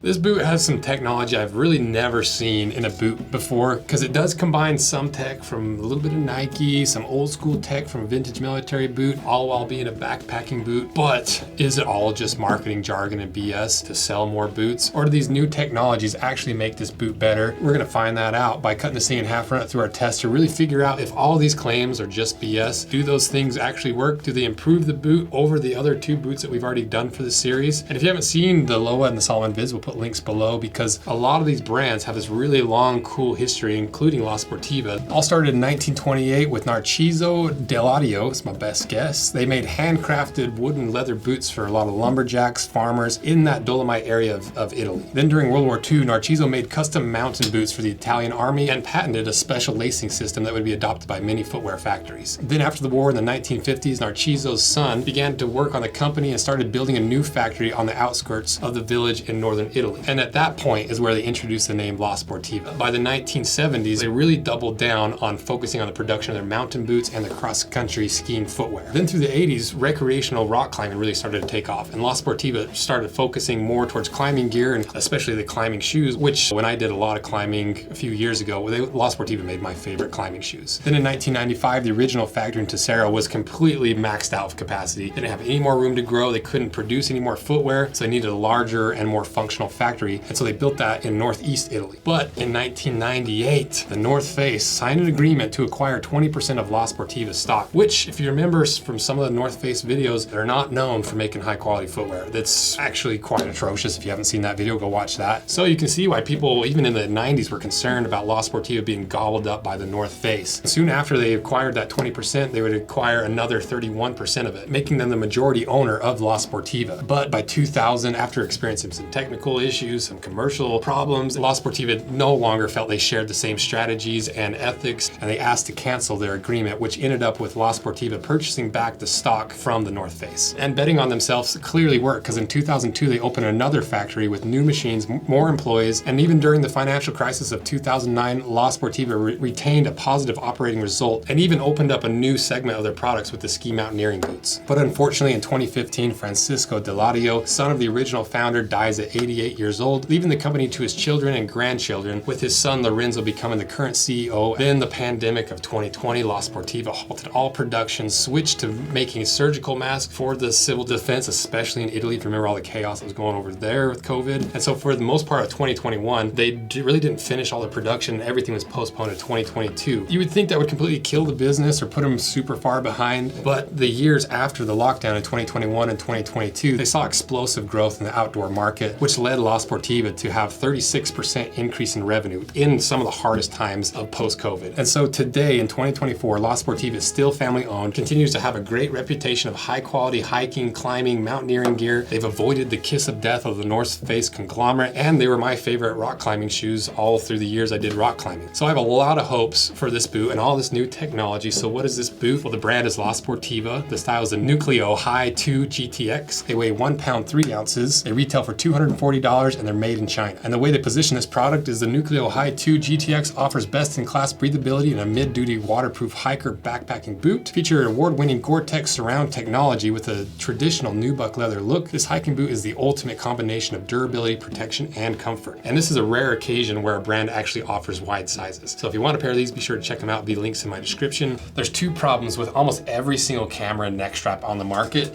This boot has some technology I've really never seen in a boot before, because it does combine some tech from a little bit of Nike, some old school tech from a vintage military boot, all while being a backpacking boot. But is it all just marketing jargon and BS to sell more boots? Or do these new technologies actually make this boot better? We're gonna find that out by cutting this thing in half, run it through our test to really figure out if all these claims are just BS. Do those things actually work? Do they improve the boot over the other two boots that we've already done for the series? And if you haven't seen the Loa and the Solomon vids, we'll put links below, because a lot of these brands have this really long, cool history, including La Sportiva. All started in 1928 with Narciso Deladio, it's my best guess. They made handcrafted wooden leather boots for a lot of lumberjacks, farmers in that Dolomite area of Italy. Then during World War II, Narciso made custom mountain boots for the Italian army and patented a special lacing system that would be adopted by many footwear factories. Then after the war in the 1950s, Narciso's son began to work on the company and started building a new factory on the outskirts of the village in northern Italy. And at that point is where they introduced the name La Sportiva. By the 1970s, they really doubled down on focusing on the production of their mountain boots and the cross-country skiing footwear. Then through the 80s, recreational rock climbing really started to take off, and La Sportiva started focusing more towards climbing gear, and especially the climbing shoes, which when I did a lot of climbing a few years ago, La Sportiva made my favorite climbing shoes. Then in 1995, the original factory in Tessera was completely maxed out of capacity. They didn't have any more room to grow, they couldn't produce any more footwear, so they needed a larger and more functional factory. And so they built that in northeast Italy. But in 1998, the North Face signed an agreement to acquire 20% of La Sportiva stock, which, if you remember from some of the North Face videos, they're not known for making high quality footwear. That's actually quite atrocious. If you haven't seen that video, go watch that. So you can see why people, even in the 90s, were concerned about La Sportiva being gobbled up by the North Face. Soon after they acquired that 20%, they would acquire another 31% of it, making them the majority owner of La Sportiva. But by 2000, after experiencing some technical issues, some commercial problems, La Sportiva no longer felt they shared the same strategies and ethics, and they asked to cancel their agreement, which ended up with La Sportiva purchasing back the stock from the North Face. And betting on themselves clearly worked, because in 2002 they opened another factory with new machines, more employees, and even during the financial crisis of 2009, La Sportiva retained a positive operating result and even opened up a new segment of their products with the ski mountaineering boots. But unfortunately in 2015, Francisco Deladio, son of the original founder, dies at 88 years old, leaving the company to his children and grandchildren, with his son Lorenzo becoming the current CEO. Then the pandemic of 2020, La Sportiva halted all production, switched to making surgical masks for the civil defense, especially in Italy, if you remember all the chaos that was going over there with COVID. And so for the most part of 2021, they really didn't finish all the production, and everything was postponed to 2022. You would think that would completely kill the business or put them super far behind, but the years after the lockdown in 2021 and 2022, they saw explosive growth in the outdoor market, which led La Sportiva to have 36% increase in revenue in some of the hardest times of post-COVID. And so today in 2024, La Sportiva is still family owned, continues to have a great reputation of high quality hiking, climbing, mountaineering gear. They've avoided the kiss of death of the North Face conglomerate, and they were my favorite rock climbing shoes all through the years I did rock climbing. So I have a lot of hopes for this boot and all this new technology. So what is this boot? Well, the brand is La Sportiva. The style is the Nucleo High II GTX. They weigh 1 pound 3 ounces. They retail for $240 and they're made in China. And the way they position this product is the Nucleo High II GTX offers best-in-class breathability in a mid-duty waterproof hiker backpacking boot. Feature award-winning Gore-Tex surround technology with a traditional nubuck leather look. This hiking boot is the ultimate combination of durability, protection, and comfort. And this is a rare occasion where a brand actually offers wide sizes. So if you want a pair of these, be sure to check them out. There'll be links in my description. There's two problems with almost every single camera neck strap on the market.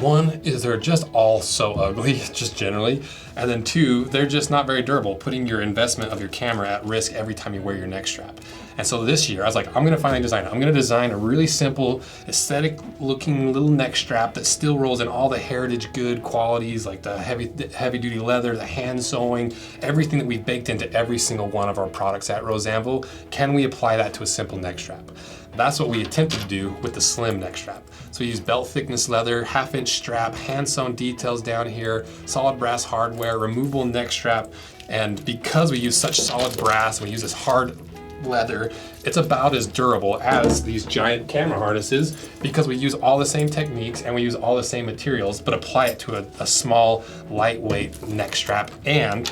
One is they're just all so ugly, just generally. And then two, they're just not very durable, putting your investment of your camera at risk every time you wear your neck strap. And so this year, I was like, I'm gonna finally design it. I'm gonna design a really simple, aesthetic looking little neck strap that still rolls in all the heritage good qualities, like the heavy duty leather, the hand sewing, everything that we've baked into every single one of our products at Anvil. Can we apply that to a simple neck strap? That's what we attempted to do with the slim neck strap. So we use belt thickness leather, 1/2-inch strap, hand sewn details down here, solid brass hardware, removable neck strap. And because we use such solid brass and we use this hard leather, it's about as durable as these giant camera harnesses, because we use all the same techniques and we use all the same materials, but apply it to a small, lightweight neck strap and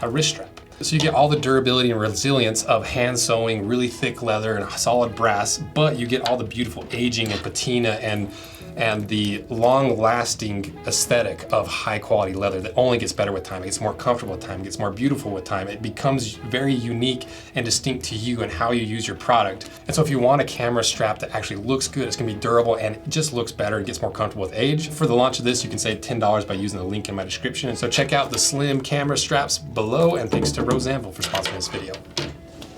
a wrist strap. So you get all the durability and resilience of hand sewing, really thick leather and solid brass, but you get all the beautiful aging and patina and and the long-lasting aesthetic of high-quality leather that only gets better with time. It gets more comfortable with time, it gets more beautiful with time. It becomes very unique and distinct to you and how you use your product. And so if you want a camera strap that actually looks good, it's gonna be durable and it just looks better and gets more comfortable with age. For the launch of this, you can save $10 by using the link in my description. So check out the slim camera straps below, and thanks to Anvil for sponsoring this video.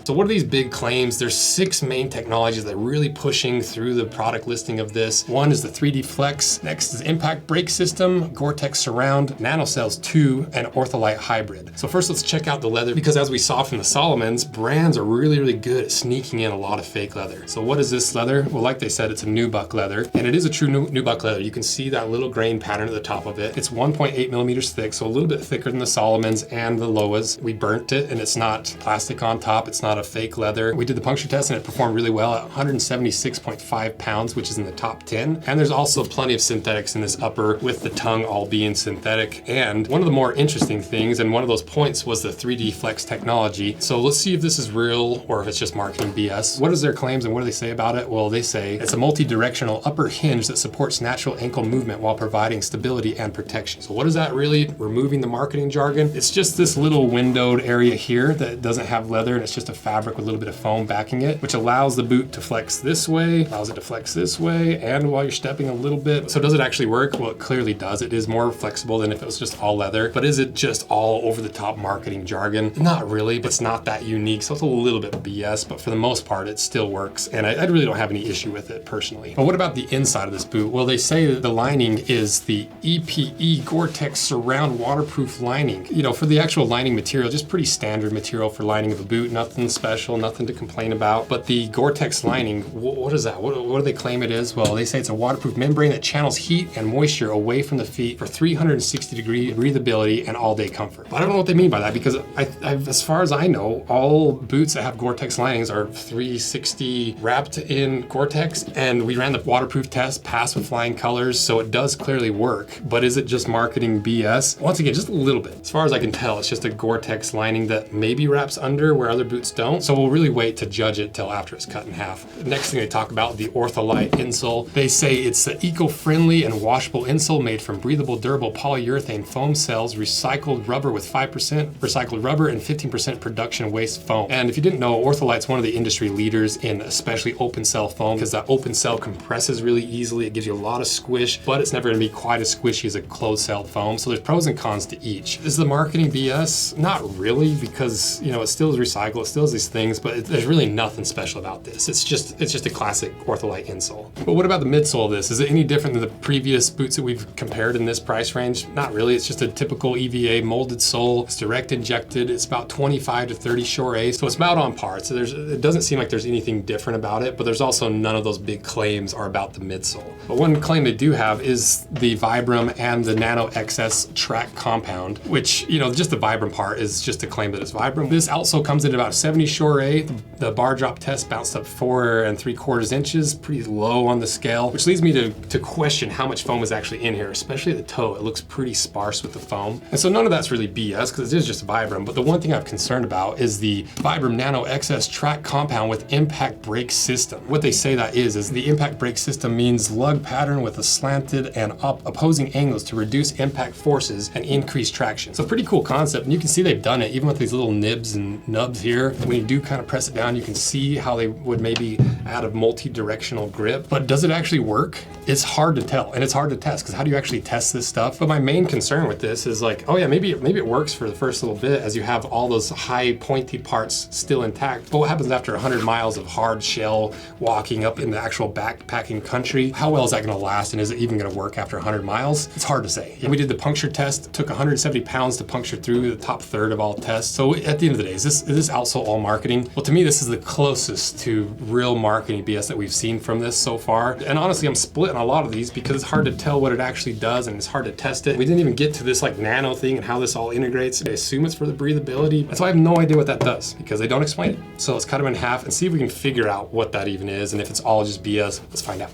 So what are these big claims? There's 6 main technologies that are really pushing through the product listing of this. One is the 3D Flex. Next is Impact Brake System, Gore-Tex Surround, Nanocells 2, and Ortholite Hybrid. So first let's check out the leather, because as we saw from the Solomons, brands are really good at sneaking in a lot of fake leather. So what is this leather? Well, like they said, it's a nubuck leather, and it is a true nubuck leather. You can see that little grain pattern at the top of it. It's 1.8 millimeters thick, so a little bit thicker than the Solomons and the Loas. We burnt it, and it's not plastic on top. It's not a fake leather. We did the puncture test and it performed really well at 176.5 pounds, which is in the top 10. And there's also plenty of synthetics in this upper, with the tongue all being synthetic. And one of the more interesting things, and one of those points, was the 3D Flex technology. So let's see if this is real or if it's just marketing BS. What is their claims and what do they say about it? Well, they say it's a multi-directional upper hinge that supports natural ankle movement while providing stability and protection. So what is that really? Removing the marketing jargon. It's just this little windowed area here that doesn't have leather, and it's just a fabric with a little bit of foam backing it, which allows the boot to flex this way, allows it to flex this way, and while you're stepping a little bit. So does it actually work? Well, it clearly does. It is more flexible than if it was just all leather, but is it just all over the top marketing jargon? Not really, but it's not that unique, so it's a little bit BS, but for the most part, it still works, and I really don't have any issue with it personally. But what about the inside of this boot? Well, they say that the lining is the EPE Gore-Tex Surround waterproof lining. You know, for the actual lining material, just pretty standard material for lining of a boot, nothing special, nothing to complain about. But the Gore-Tex lining, what is that? What do they claim it is? Well, they say it's a waterproof membrane that channels heat and moisture away from the feet for 360-degree breathability and all-day comfort. But I don't know what they mean by that, because as far as I know, all boots that have Gore-Tex linings are 360 wrapped in Gore-Tex, and we ran the waterproof test, passed with flying colors, so it does clearly work. But is it just marketing BS? Once again, just a little bit. As far as I can tell, it's just a Gore-Tex lining that maybe wraps under where other boots don't. So we'll really wait to judge it till after it's cut in half. The next thing they talk about, the Ortholite insole. They say it's an eco-friendly and washable insole made from breathable, durable polyurethane foam cells, recycled rubber with 5% recycled rubber and 15% production waste foam. And if you didn't know, Ortholite's one of the industry leaders in especially open cell foam, because that open cell compresses really easily. It gives you a lot of squish, but it's never gonna be quite as squishy as a closed cell foam. So there's pros and cons to each. Is the marketing BS? Not really, because you know, it still is recycled, it still is these things, but there's really nothing special about this. It's just a classic Ortholite insole. But what about the midsole of this? Is it any different than the previous boots that we've compared in this price range? Not really. It's just a typical EVA molded sole. It's direct injected. It's about 25 to 30 Shore A, so it's about on par. So it doesn't seem like there's anything different about it, but there's also none of those big claims are about the midsole. But one claim they do have is the Vibram and the Nano XS track compound, which, you know, just the Vibram part is just a claim that it's Vibram. This outsole comes in about 70 Shore A. The bar drop test bounced up 4 3/4 inches, pretty low on the scale, which leads me to question how much foam is actually in here, especially at the toe. It looks pretty sparse with the foam. And so none of that's really BS, because it is just Vibram. But the one thing I'm concerned about is the Vibram Nano XS track compound with impact brake system. What they say that is the impact brake system means lug pattern with a slanted and opposing angles to reduce impact forces and increase traction. So pretty cool concept, and you can see they've done it even with these little nibs and nubs here. When you do kind of press it down, you can see how they would maybe add a multi-directional grip. But does it actually work? It's hard to tell, and it's hard to test, because how do you actually test this stuff? But my main concern with this is like, oh yeah, maybe it works for the first little bit as you have all those high pointy parts still intact. But what happens after 100 miles of hard shell walking up in the actual backpacking country? How well is that gonna last, and is it even gonna work after 100 miles? It's hard to say. We did the puncture test. It took 170 pounds to puncture through the top third of all tests. So at the end of the day, is this outsole all marketing? Well, to me, this is the closest to real marketing BS that we've seen from this so far. And honestly, I'm split on a lot of these because it's hard to tell what it actually does, and it's hard to test it. We didn't even get to this like nano thing and how this all integrates. I assume it's for the breathability. That's why I have no idea what that does, because they don't explain it. So let's cut them in half and see if we can figure out what that even is, and if it's all just BS. Let's find out.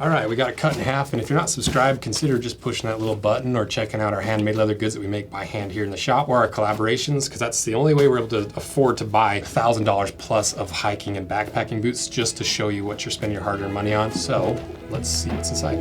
All right, we got it cut in half, and if you're not subscribed, consider just pushing that little button or checking out our handmade leather goods that we make by hand here in the shop, or our collaborations, because that's the only way we're able to afford to buy $1,000 plus of hiking and backpacking boots just to show you what you're spending your hard-earned money on. So let's see what's inside.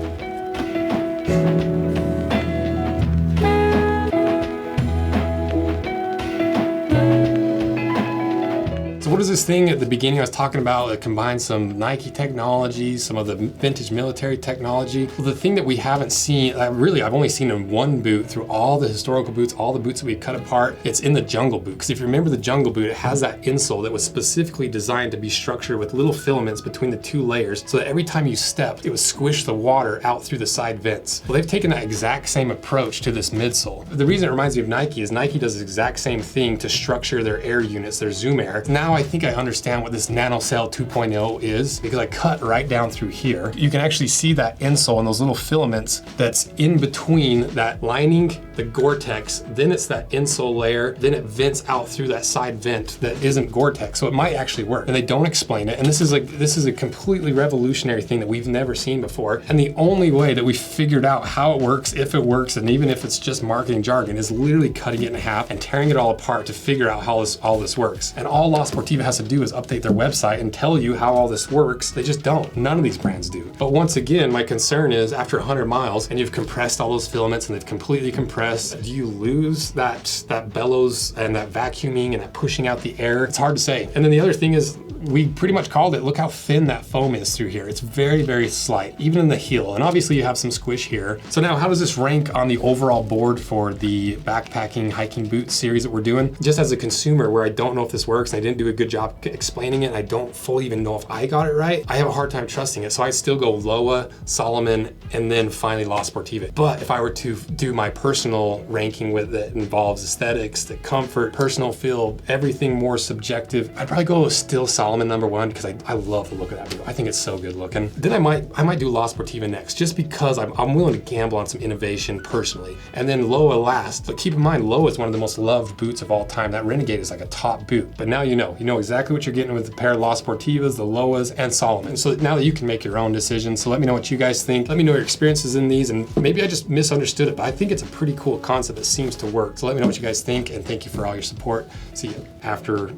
What is this thing at the beginning I was talking about that combines some Nike technology, some of the vintage military technology? Well, the thing that we haven't seen, I've only seen in one boot through all the historical boots, all the boots that we cut apart, it's in the jungle boot. Because if you remember the jungle boot, it has that insole that was specifically designed to be structured with little filaments between the two layers so that every time you stepped, it would squish the water out through the side vents. Well, they've taken that exact same approach to this midsole. The reason it reminds me of Nike is Nike does the exact same thing to structure their air units, their Zoom Air. Now I think I understand what this NanoCell 2.0 is, because I cut right down through here. You can actually see that insole and those little filaments that's in between that lining, the Gore-Tex, then it's that insole layer, then it vents out through that side vent that isn't Gore-Tex. So it might actually work, and they don't explain it. And this is a completely revolutionary thing that we've never seen before. And the only way that we figured out how it works, if it works, and even if it's just marketing jargon, is literally cutting it in half and tearing it all apart to figure out how all this works. And all La Sportiva has to do is update their website and tell you how all this works. They just don't. None of these brands do. But once again, my concern is after 100 miles and you've compressed all those filaments and they've completely compressed, do you lose that bellows and that vacuuming and that pushing out the air? It's hard to say. And then the other thing is, we pretty much called it. Look how thin that foam is through here. It's very, very slight, even in the heel. And obviously you have some squish here. So now how does this rank on the overall board for the backpacking hiking boot series that we're doing? Just as a consumer, where I don't know if this works and I didn't do a good job explaining it, and I don't fully even know if I got it right, I have a hard time trusting it. So I still go Loa, Salomon, and then finally La Sportiva. But if I were to do my personal ranking with it involves aesthetics, the comfort, personal feel, everything more subjective, I'd probably go still Salomon #1, because I love the look of that boot. I think it's so good looking. Then I might do La Sportiva next, just because I'm willing to gamble on some innovation personally. And then Loa last. But keep in mind, Loa is one of the most loved boots of all time. That Renegade is like a top boot. But now you know exactly what you're getting with the pair of La Sportivas, the Loas, and Salomon. So now that you can make your own decision. So let me know what you guys think. Let me know your experiences in these, and maybe I just misunderstood it, but I think it's a pretty cool concept that seems to work. So let me know what you guys think, and thank you for all your support. See you after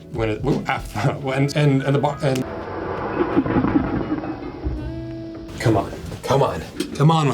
come on.